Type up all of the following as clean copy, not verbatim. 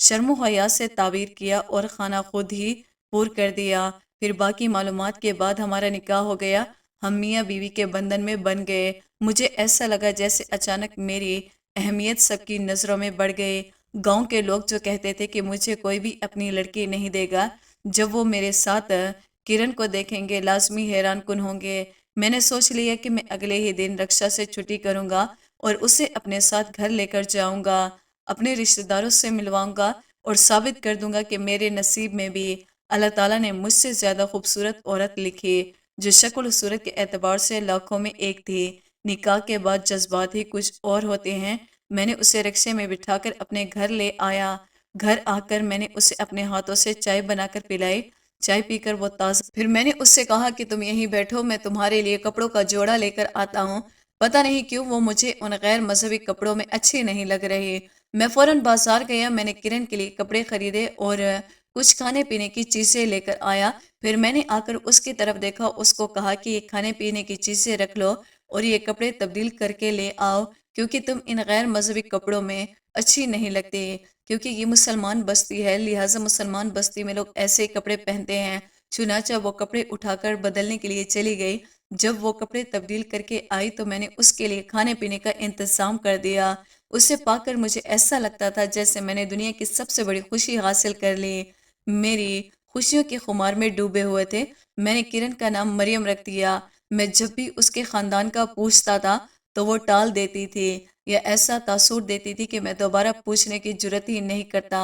شرم و حیا سے تعبیر کیا اور کھانا خود ہی پور کر دیا۔ پھر باقی معلومات کے بعد ہمارا نکاح ہو گیا، ہم میاں بیوی کے بندھن میں بن گئے۔ مجھے ایسا لگا جیسے اچانک میری اہمیت سب کی نظروں میں بڑھ گئی۔ گاؤں کے لوگ جو کہتے تھے کہ مجھے کوئی بھی اپنی لڑکی نہیں دے گا، جب وہ میرے ساتھ کرن کو دیکھیں گے لازمی حیران کن ہوں گے۔ میں نے سوچ لیا کہ میں اگلے ہی دن رکشا سے چھٹی کروں گا اور اسے اپنے ساتھ گھر لے کر جاؤں گا، اپنے رشتہ داروں سے ملواؤں گا اور ثابت کر دوں گا کہ میرے نصیب میں بھی اللہ تعالیٰ نے مجھ سے زیادہ خوبصورت عورت لکھی، جو شکل و صورت کے اعتبار سے لاکھوں میں ایک تھی۔ نکاح کے بعد جذبات ہی کچھ اور ہوتے ہیں۔ میں نے اسے رکشے میں بٹھا کر اپنے گھر لے آیا۔ گھر آ کر میں نے اسے اپنے ہاتھوں سے چائے بنا کر پلائی۔ چائے پی کر وہ تازہ، پھر میں نے اس سے کہا کہ تم یہیں بیٹھو، میں تمہارے لیے کپڑوں کا جوڑا لے کر آتا ہوں۔ پتہ نہیں کیوں وہ مجھے ان غیر مذہبی کپڑوں میں اچھی نہیں لگ رہی۔ میں فوراً بازار گیا، میں نے کرن کے لیے کپڑے خریدے اور کچھ کھانے پینے کی چیزیں لے کر آیا۔ پھر میں نے آ کر اس کی طرف دیکھا، اس کو کہا کہ یہ کھانے پینے کی چیزیں رکھ لو اور یہ کپڑے تبدیل کر کے لے آؤ، کیونکہ تم ان غیر مذہبی کپڑوں میں اچھی نہیں لگتی، کیونکہ یہ مسلمان بستی ہے، لہٰذا مسلمان بستی میں لوگ ایسے کپڑے پہنتے ہیں۔ چنانچہ وہ کپڑے اٹھا کر بدلنے کے لیے چلی گئی۔ جب وہ کپڑے تبدیل کر کے آئی تو میں نے اس کے لیے کھانے پینے کا انتظام کر دیا۔ اسے پا کر مجھے ایسا لگتا تھا جیسے میں نے دنیا کی سب سے بڑی خوشی حاصل کر لی۔ میری خوشیوں کے خمار میں ڈوبے ہوئے تھے۔ میں نے کرن کا نام مریم رکھ دیا۔ میں جب بھی اس کے خاندان کا پوچھتا تھا تو وہ ٹال دیتی تھی یا ایسا تاثر دیتی تھی کہ میں دوبارہ پوچھنے کی جرات ہی نہیں کرتا۔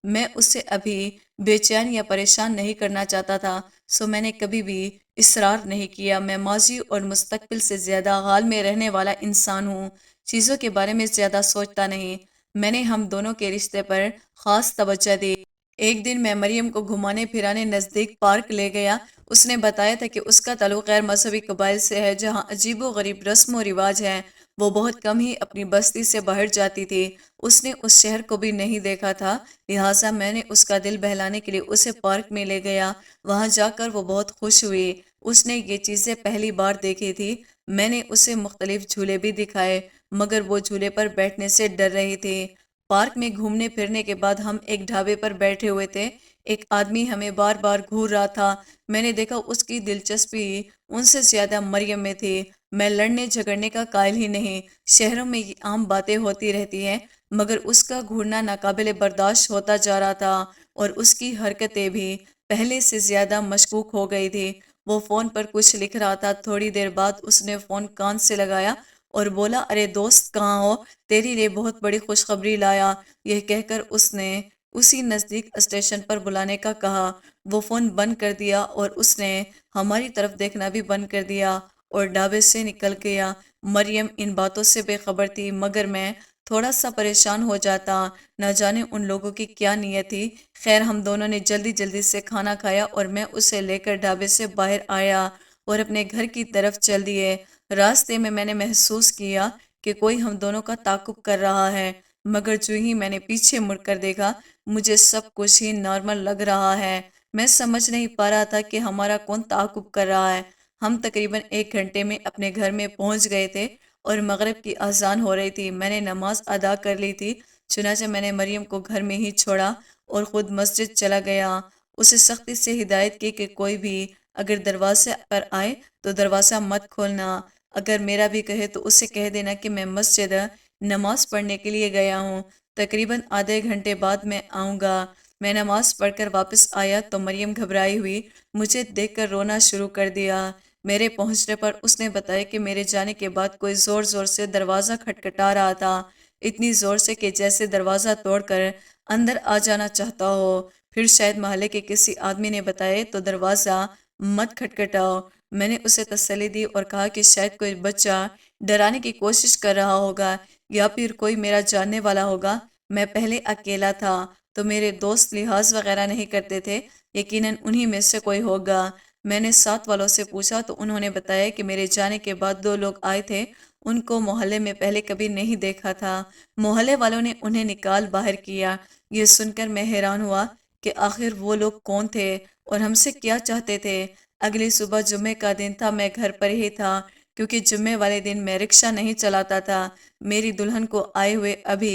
میں اسے ابھی بے چین یا پریشان نہیں کرنا چاہتا تھا، سو میں نے کبھی بھی اصرار نہیں کیا۔ میں ماضی اور مستقبل سے زیادہ حال میں رہنے والا انسان ہوں، چیزوں کے بارے میں زیادہ سوچتا نہیں۔ میں نے ہم دونوں کے رشتے پر خاص توجہ دی۔ ایک دن میں مریم کو گھمانے پھرانے نزدیک پارک لے گیا۔ اس نے بتایا تھا کہ اس کا تعلق غیر مذہبی قبائل سے ہے، جہاں عجیب و غریب رسم و رواج ہیں۔ وہ بہت کم ہی اپنی بستی سے باہر جاتی تھی۔ اس نے اس شہر کو بھی نہیں دیکھا تھا، لہٰذا میں نے اس کا دل بہلانے کے لیے اسے پارک میں لے گیا۔ وہاں جا کر وہ بہت خوش ہوئی۔ اس نے یہ چیزیں پہلی بار دیکھی تھی۔ میں نے اسے مختلف جھولے بھی دکھائے، مگر وہ جھولے پر بیٹھنے سے ڈر رہی تھی۔ پارک میں گھومنے پھرنے کے بعد ہم ایک ڈھابے پر بیٹھے ہوئے تھے۔ ایک آدمی ہمیں بار بار گھور رہا تھا۔ میں نے دیکھا اس کی دلچسپی ان سے زیادہ مریم میں تھی۔ میں لڑنے جھگڑنے کا قائل ہی نہیں، شہروں میں یہ عام باتیں ہوتی رہتی ہیں، مگر اس کا گھورنا ناقابل برداشت ہوتا جا رہا تھا اور اس کی حرکتیں بھی پہلے سے زیادہ مشکوک ہو گئی تھی۔ وہ فون پر کچھ لکھ رہا تھا۔ تھوڑی دیر بعد اس نے فون کان سے لگایا اور بولا، ارے دوست کہاں ہو؟ تیری لیے بہت بڑی خوشخبری لایا۔ یہ کہہ کر اس نے اسی نزدیک اسٹیشن پر بلانے کا کہا۔ وہ فون بند کر دیا اور اس نے ہماری طرف دیکھنا بھی بند کر دیا اور ڈھابے سے نکل گیا۔ مریم ان باتوں سے بے خبر تھی، مگر میں تھوڑا سا پریشان ہو جاتا، نہ جانے ان لوگوں کی کیا نیت تھی۔ خیر ہم دونوں نے جلدی جلدی سے کھانا کھایا اور میں اسے لے کر ڈھابے سے باہر آیا اور اپنے گھر کی طرف چل دیے۔ راستے میں نے محسوس کیا کہ کوئی ہم دونوں کا تعاقب کر رہا ہے، مگر جو ہی میں نے پیچھے مڑ کر دیکھا، مجھے سب کچھ ہی نارمل لگ رہا ہے۔ میں سمجھ نہیں پا رہا تھا کہ ہمارا کون تعاقب کر رہا ہے۔ ہم تقریباً 1 گھنٹے میں اپنے گھر میں پہنچ گئے تھے اور مغرب کی اذان ہو رہی تھی۔ میں نے نماز ادا کر لی تھی، چنانچہ میں نے مریم کو گھر میں ہی چھوڑا اور خود مسجد چلا گیا۔ اسے سختی سے ہدایت کی کہ کوئی بھی اگر دروازے پر آئے تو دروازہ مت کھولنا، اگر میرا بھی کہے تو اسے کہہ دینا کہ میں مسجد نماز پڑھنے کے لیے گیا ہوں، تقریباً آدھے گھنٹے بعد میں آؤں گا۔ میں نماز پڑھ کر واپس آیا تو مریم گھبرائی ہوئی مجھے دیکھ کر رونا شروع کر دیا۔ میرے پہنچنے پر اس نے بتایا کہ میرے جانے کے بعد کوئی زور زور سے دروازہ کھٹکھٹا رہا تھا، اتنی زور سے کہ جیسے دروازہ توڑ کر اندر آ جانا چاہتا ہو۔ پھر شاید محلے کے کسی آدمی نے بتایا تو دروازہ مت کھٹکھٹاؤ۔ میں نے اسے تسلی دی اور کہا کہ شاید کوئی بچہ ڈرانے کی کوشش کر رہا ہوگا یا پھر کوئی میرا جاننے والا ہوگا۔ میں پہلے اکیلا تھا تو میرے دوست لحاظ وغیرہ نہیں کرتے تھے، یقیناً انہی میں سے کوئی ہوگا۔ میں نے ساتھ والوں سے پوچھا تو انہوں نے بتایا کہ میرے جانے کے بعد 2 لوگ آئے تھے، ان کو محلے میں پہلے کبھی نہیں دیکھا تھا۔ محلے والوں نے انہیں نکال باہر کیا۔ یہ سن کر میں حیران ہوا کہ آخر وہ لوگ کون تھے اور ہم سے کیا چاہتے تھے۔ اگلی صبح جمعے کا دن تھا، میں گھر پر ہی تھا، کیونکہ جمعے والے دن میں رکشہ نہیں چلاتا تھا۔ میری دلہن کو آئے ہوئے ابھی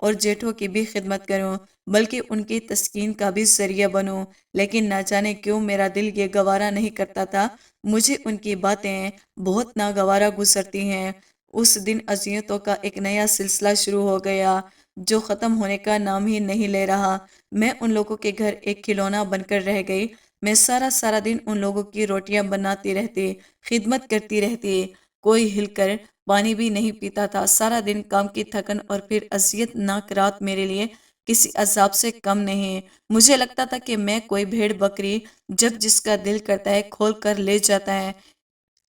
اور جیٹھوں کی بھی خدمت کروں، بلکہ ان کی تسکین کا بھی ذریعہ بنوں۔ لیکن نہ جانے کیوں میرا دل یہ گوارا نہیں کرتا تھا، مجھے ان کی باتیں بہت ناگوارا گزرتی ہیں۔ اس دن اذیتوں کا ایک نیا سلسلہ شروع ہو گیا جو ختم ہونے کا نام ہی نہیں لے رہا۔ میں ان لوگوں کے گھر ایک کھلونا بن کر رہ گئی۔ میں سارا دن ان لوگوں کی روٹیاں بناتی رہتی، خدمت کرتی رہتی، کوئی ہل کر پانی بھی نہیں پیتا تھا۔ سارا دن کام کی تھکن اور پھر اذیت ناک رات میرے لیے کسی عذاب سے کم نہیں۔ مجھے لگتا تھا کہ میں کوئی بھیڑ بکری جب جس کا دل کرتا ہے کھول کر لے جاتا ہے۔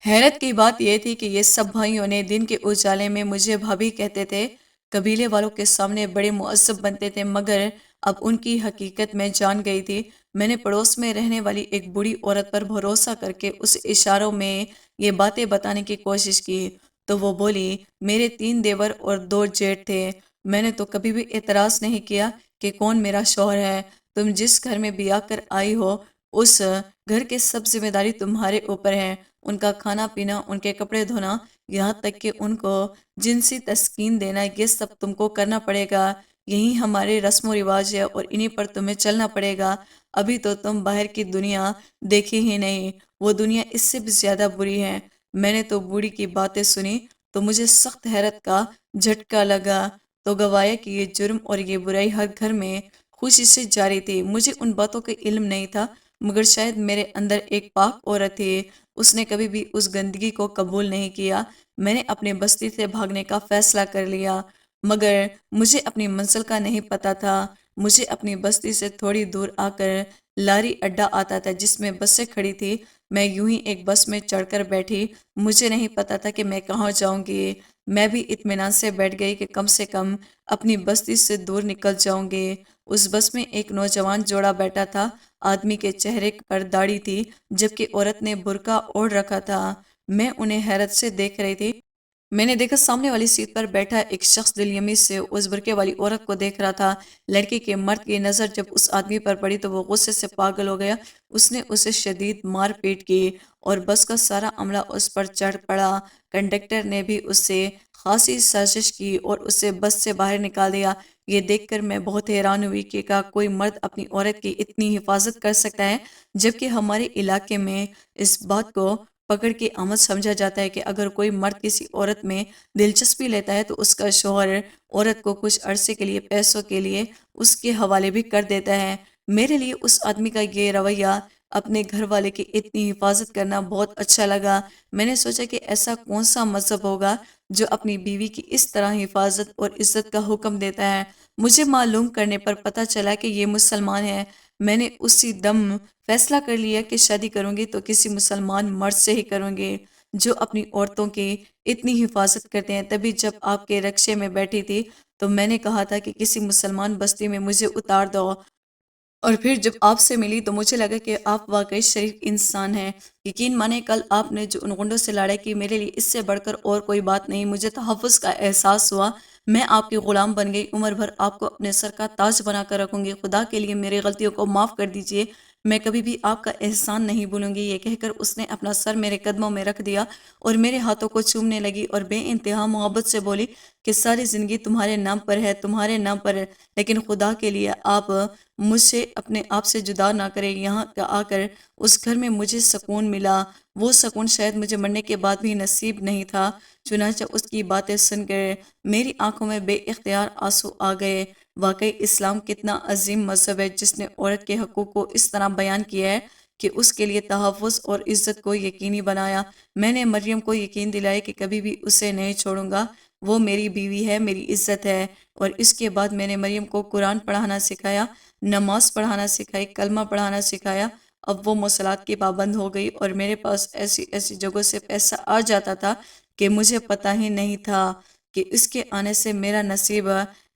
حیرت کی بات یہ تھی کہ یہ سب بھائیوں نے دن کے اجالے میں مجھے بھابھی کہتے تھے، قبیلے والوں کے سامنے بڑے معذب بنتے تھے، مگر اب ان کی حقیقت میں جان گئی تھی۔ میں نے پڑوس میں رہنے والی ایک بوڑھی عورت پر بھروسہ کر کے اس اشاروں میں یہ باتیں بتانے کی کوشش کی تو وہ بولی، میرے 3 دیور اور 2 جیٹھ تھے۔ میں نے تو کبھی بھی اعتراض نہیں کیا کہ کون میرا شوہر ہے۔ تم جس گھر میں بیاہ کر آئی ہو اس گھر کے سب ذمہ داری تمہارے اوپر ہے۔ ان کا کھانا پینا، ان کے کپڑے دھونا، یہاں تک کہ ان کو جنسی تسکین دینا، یہ سب تم کو کرنا پڑے گا۔ یہی ہمارے رسم و رواج ہے اور انہی پر تمہیں چلنا پڑے گا۔ ابھی تو تم باہر کی دنیا دیکھی ہی نہیں، وہ دنیا اس سے بھی زیادہ بری ہے۔ میں نے تو بوڑھی کی باتیں سنی تو مجھے سخت حیرت کا جھٹکا لگا، تو گوایا کہ یہ جرم اور یہ برائی ہر گھر میں خوشی سے جاری تھی۔ مجھے ان باتوں کا علم نہیں تھا، مگر شاید میرے اندر ایک پاک عورت تھی، اس نے کبھی بھی اس گندگی کو قبول نہیں کیا۔ میں نے اپنے بستی سے بھاگنے کا فیصلہ کر لیا، مگر مجھے اپنی منزل کا نہیں پتا تھا۔ مجھے اپنی بستی سے تھوڑی دور آ کر لاری اڈا آتا تھا جس میں بسیں کھڑی تھی۔ میں یوں ہی ایک بس میں چڑھ کر بیٹھی، مجھے نہیں پتا تھا کہ میں کہاں جاؤں گی۔ میں بھی اطمینان سے بیٹھ گئی کہ کم سے کم اپنی بستی سے دور نکل جاؤں گی۔ اس بس میں ایک نوجوان جوڑا بیٹھا تھا، آدمی کے چہرے پر داڑھی تھی جبکہ عورت نے برقع اوڑھ رکھا تھا۔ میں انہیں حیرت سے دیکھ رہی تھی۔ میں نے دیکھا سامنے والی سیٹ پر بیٹھا ایک شخص دلیمی سے اس برقعے والی عورت کو دیکھ رہا تھا۔ لڑکی کے مرد کی نظر جب اس آدمی پر پڑی تو وہ غصے سے پاگل ہو گیا۔ اس نے اسے شدید مار پیٹ کی اور بس کا سارا عملہ اس پر چڑھ پڑا۔ کنڈکٹر نے بھی اس سے خاصی سازش کی اور اسے بس سے باہر نکال دیا۔ یہ دیکھ کر میں بہت حیران ہوئی کہ کیا کوئی مرد اپنی عورت کی اتنی حفاظت کر سکتا ہے، جبکہ ہمارے علاقے میں اس بات کو پکڑ کی آمد سمجھا جاتا ہے کہ اگر کوئی مرد کسی عورت میں دلچسپی لیتا ہے تو اس کا شوہر عورت کو کچھ عرصے کے لیے پیسوں کے لیے اس کے حوالے بھی کر دیتا ہے۔ میرے لیے اس آدمی کا یہ رویہ، اپنے گھر والے کی اتنی حفاظت کرنا بہت اچھا لگا۔ میں نے سوچا کہ ایسا کون سا مذہب ہوگا جو اپنی بیوی کی اس طرح حفاظت اور عزت کا حکم دیتا ہے۔ مجھے معلوم کرنے پر پتہ چلا کہ یہ مسلمان ہے۔ میں نے اسی دم فیصلہ کر لیا کہ شادی کروں گی تو کسی مسلمان مرد سے ہی کروں گی جو اپنی عورتوں کی اتنی حفاظت کرتے ہیں۔ تبھی جب آپ کے رکشے میں بیٹھی تھی تو میں نے کہا تھا کہ کسی مسلمان بستی میں مجھے اتار دو، اور پھر جب آپ سے ملی تو مجھے لگا کہ آپ واقعی شریف انسان ہیں۔ یقین مانے کل آپ نے جو ان غنڈوں سے لڑائی کی، میرے لیے اس سے بڑھ کر اور کوئی بات نہیں۔ مجھے تحفظ کا احساس ہوا، میں آپ کی غلام بن گئی، عمر بھر آپ کو اپنے سر کا تاج بنا کر رکھوں گی۔ خدا کے لیے میری غلطیوں کو معاف کر دیجیے، میں کبھی بھی آپ کا احسان نہیں بھولوں گی۔ یہ کہہ کر اس نے اپنا سر میرے قدموں میں رکھ دیا اور میرے ہاتھوں کو چومنے لگی اور بے انتہا محبت سے بولی کہ ساری زندگی تمہارے نام پر ہے، تمہارے نام پر ہے، لیکن خدا کے لیے آپ مجھ سے اپنے آپ سے جدا نہ کریں۔ یہاں آ کر اس گھر میں مجھے سکون ملا، وہ سکون شاید مجھے مرنے کے بعد بھی نصیب نہیں تھا۔ چنانچہ اس کی باتیں سن کر میری آنکھوں میں بے اختیار آنسو آ گئے۔ واقعی اسلام کتنا عظیم مذہب ہے جس نے عورت کے حقوق کو اس طرح بیان کیا ہے کہ اس کے لیے تحفظ اور عزت کو یقینی بنایا۔ میں نے مریم کو یقین دلایا کہ کبھی بھی اسے نہیں چھوڑوں گا، وہ میری بیوی ہے، میری عزت ہے۔ اور اس کے بعد میں نے مریم کو قرآن پڑھانا سکھایا، نماز پڑھانا سکھائی، کلمہ پڑھانا سکھایا۔ اب وہ مصلاۃ کی پابند ہو گئی اور میرے پاس ایسی ایسی جگہوں سے پیسہ آ جاتا تھا کہ مجھے پتہ ہی نہیں تھا کہ اس کے آنے سے میرا نصیب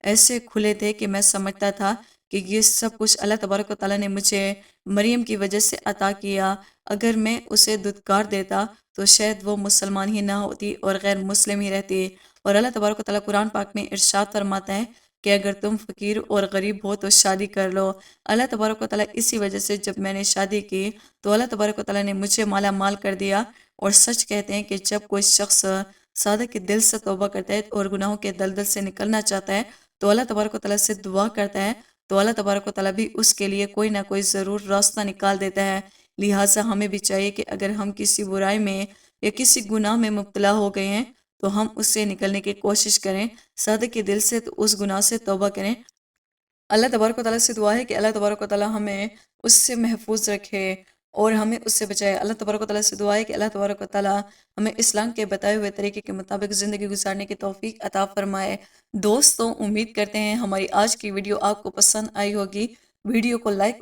ایسے کھلے تھے کہ میں سمجھتا تھا کہ یہ سب کچھ اللہ تبارک و تعالیٰ نے مجھے مریم کی وجہ سے عطا کیا۔ اگر میں اسے دھتکار دیتا تو شاید وہ مسلمان ہی نہ ہوتی اور غیر مسلم ہی رہتی۔ اور اللہ تبارک و تعالیٰ قرآن پاک میں ارشاد فرماتا ہے کہ اگر تم فقیر اور غریب ہو تو شادی کر لو۔ اللہ تبارک و تعالیٰ اسی وجہ سے جب میں نے شادی کی تو اللہ تبارک و تعالیٰ نے مجھے مالا مال کر دیا۔ اور سچ کہتے ہیں کہ جب کوئی شخص صادق کے دل سے توبہ کرتا ہے اور گناہوں کے دلدل سے نکلنا چاہتا ہے تو اللہ تبارک و تعالیٰ سے دعا کرتا ہے تو اللہ تبارک و تعالیٰ بھی اس کے لیے کوئی نہ کوئی ضرور راستہ نکال دیتا ہے۔ لہٰذا ہمیں بھی چاہیے کہ اگر ہم کسی برائی میں یا کسی گناہ میں مبتلا ہو گئے ہیں تو ہم اس سے نکلنے کی کوشش کریں، صادق کے دل سے تو اس گناہ سے توبہ کریں۔ اللہ تبارک و تعالیٰ سے دعا ہے کہ اللہ تبارک و تعالیٰ ہمیں اس سے محفوظ رکھے اور ہمیں اس سے بچائے۔ اللہ تبارک و تعالیٰ سے دعا ہے کہ اللہ تبارک و تعالیٰ ہمیں اسلام کے بتائے ہوئے طریقے کے مطابق زندگی گزارنے کی توفیق عطا فرمائے۔ دوستوں، امید کرتے ہیں ہماری آج کی ویڈیو آپ کو پسند آئی ہوگی۔ ویڈیو کو لائک